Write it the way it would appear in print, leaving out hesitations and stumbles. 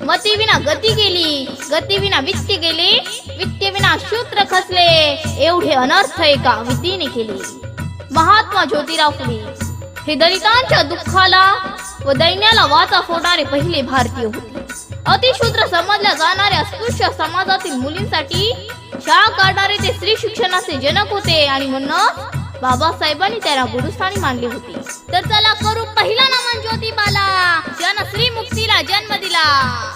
मती विना गती गेली, गती विना वित्त गेले, वित्त विना शूद्र खचले, एवढे अनर्थ एका विधीने केले. महात्मा ज्योतिराव फुले हे दलितांच्या दुःखाला व दैन्याला वाचा फोडणारे पहिले भारतीय होते. अतिशूद्र समजल्या जाणाऱ्या अस्पृश्य समाजातील मुलींसाठी शाळा काढणारे ते स्त्री शिक्षणाचे जनक होते आणि म्हणून बाबासाहेबांनी त्याला गुरुस्थानी मानले होते. तर चला करू पहिला नमन ज्योतिबाला, जन श्री मुक्तीला जन्म दिला.